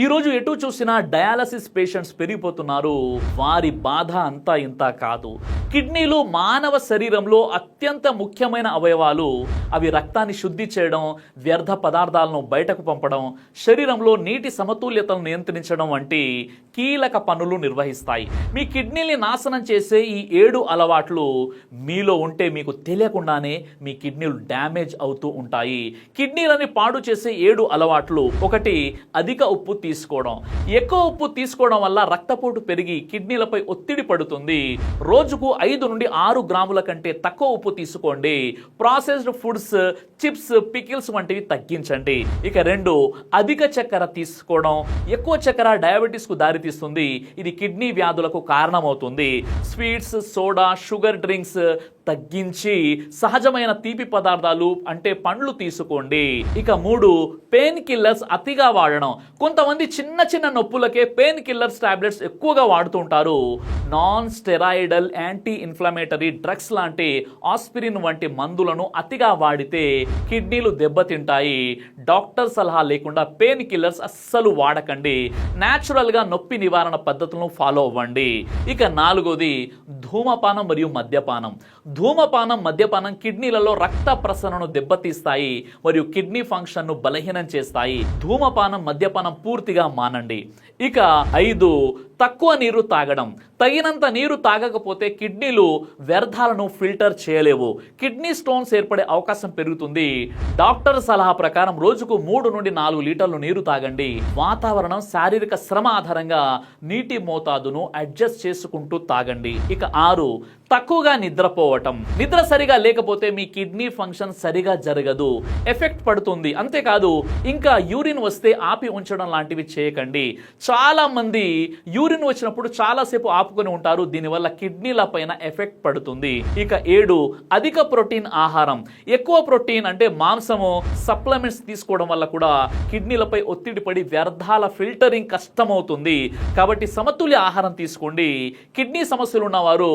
ఈరోజు ఎటు చూసినా డయాలసిస్ పేషెంట్స్ పెరిగిపోతున్నారు. వారి బాధ అంతా ఇంత కాదు. కిడ్నీలు మానవ శరీరంలో అత్యంత ముఖ్యమైన అవయవాలు. అవి రక్తాన్ని శుద్ధి చేయడం, వ్యర్థ పదార్థాలను బయటకు పంపడం, శరీరంలో నీటి సమతుల్యతను నియంత్రించడం వంటి కీలక పనులు నిర్వహిస్తాయి. మీ కిడ్నీని నాశనం చేసే ఈ 7 అలవాట్లు మీలో ఉంటే మీకు తెలియకుండానే మీ కిడ్నీలు డ్యామేజ్ అవుతూ ఉంటాయి. కిడ్నీలని పాడు చేసే 7 అలవాట్లు. 1. అధిక ఉప్పు తీసుకోవడం. ఎక్కువ ఉప్పు తీసుకోవడం వల్ల రక్తపోటు పెరిగి కిడ్నీలపై ఒత్తిడి పడుతుంది. రోజుకు 5 నుండి 6 గ్రాముల కంటే తక్కువ ఉప్పు తీసుకోండి. ప్రాసెస్డ్ ఫుడ్స్, చిప్స్, పికిల్స్ వంటివి తగ్గించండి. ఇక 2. అధిక చక్కెర తీసుకోవడం. ఎక్కువ చక్కెర డయాబెటీస్ కు దారితీస్తుంది. ఇది కిడ్నీ వ్యాధులకు కారణమవుతుంది. స్వీట్స్, సోడా, షుగర్ డ్రింక్స్ తగ్గించి సహజమైన తీపి పదార్థాలు అంటే పండ్లు తీసుకోండి. ఇక 3. పెయిన్ కిల్లర్స్ అతిగా వాడడం. కొంతమంది చిన్న చిన్న నొప్పులకే పెయిన్ కిల్లర్స్ టాబ్లెట్స్ ఎక్కువగా వాడుతూ ఉంటారు. Non steroidal anti inflammatory drugs లాంటి ఆస్పిరిన్ వంటి మందులను అతిగా వాడితే కిడ్నీలు దెబ్బతింటాయి. డాక్టర్ సలహా లేకుండా పెయిన్ కిల్లర్స్ అస్సలు వాడకండి. న్యాచురల్గా నొప్పి నివారణ పద్ధతులను ఫాలో అవ్వండి. ఇక 4. ధూమపానం మరియు మద్యపానం. ధూమపానం, మద్యపానం కిడ్నీలలో రక్త ప్రసరణను దెబ్బతీస్తాయి మరియు కిడ్నీ ఫంక్షన్ను బలహీనం చేస్తాయి. ధూమపానం, మద్యపానం పూర్తిగా మానండి. ఇక 5. తక్కువ నీరు తాగడం. తగినంత నీరు తాగకపోతే కిడ్నీలు వ్యర్థాలను ఫిల్టర్ చేయలేవు. కిడ్నీ స్టోన్స్ ఏర్పడే అవకాశం పెరుగుతుంది. డాక్టర్ సలహా ప్రకారం రోజుకు 3 నుండి 4 లీటర్లు నీరు తాగండి. వాతావరణం, శారీరక శ్రమ ఆధారంగా నీటి మోతాదును అడ్జస్ట్ చేసుకుంటూ తాగండి. ఇక 6. తక్కువగా నిద్రపోవటం. నిద్ర సరిగా లేకపోతే మీ కిడ్నీ ఫంక్షన్ సరిగా జరగదు, ఎఫెక్ట్ పడుతుంది. అంతేకాదు ఇంకా యూరిన్ వస్తే ఆపి ఉంచడం లాంటివి చేయకండి. చాలా మంది యూరిన్ వచ్చినప్పుడు చాలాసేపు ఆపుకొని ఉంటారు. దీనివల్ల కిడ్నీల పైన ఎఫెక్ట్ పడుతుంది. ఇక 7. అధిక ప్రోటీన్ ఆహారం. ఎక్కువ ప్రోటీన్ అంటే మాంసము, సప్లిమెంట్స్ తీసుకోవడం వల్ల కూడా కిడ్నీలపై ఒత్తిడి పడి వ్యర్థాల ఫిల్టరింగ్ కష్టమవుతుంది. కాబట్టి సమతుల్య ఆహారం తీసుకోండి. కిడ్నీ సమస్యలు ఉన్నవారు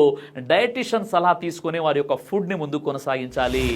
డయటిషియన్ సలహా తీసుకుని వారి యొక్క ఫుడ్ని ముందు కొనసాగించాలి.